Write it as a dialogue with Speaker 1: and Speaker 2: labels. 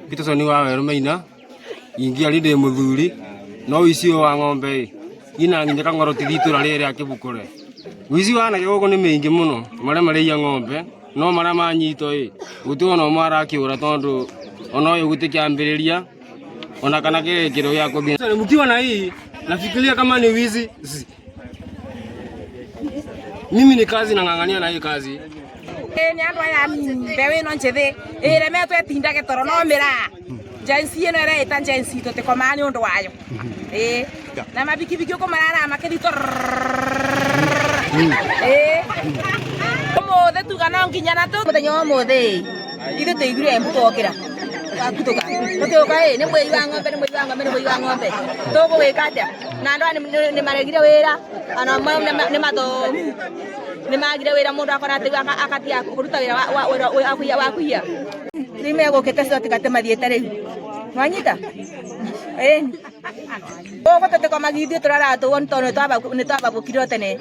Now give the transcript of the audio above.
Speaker 1: Kita soni wa Maina ingi ali de muthuri no wici wa ng'ombe ina nginya kangoro tithitura riri akibukure wici wana goko ni mingi muno mare ya ng'ombe no mara manyito gutuona mara akiura tondu ona uyu gutikiambiriria ona kana kiro ya kubia mkiwa na hii nafikiria kama ni wizi. Mimi ni kazi na ng'ang'ania na hii kazi.
Speaker 2: Ni andu aya mbewe no njithi iremetwe tindage toro no mira jensi ino ere eta jensi tutikoma ni undu wayo na mabikibiki uko marara makithito mothe tugana nginya na tu muthenya mothe ithu tuigire mbutokira akutuka tutuka ni mwei wa ng'ombe tuguwika atia na andu ni maregire wira ana ni mathomu ni magire wira mundu akona akatia kuruta wira wa kuia ni megukite sote kate mathiete riu mwanyita ogo tete kwa magithio turara tu on tono twaba bukiro tene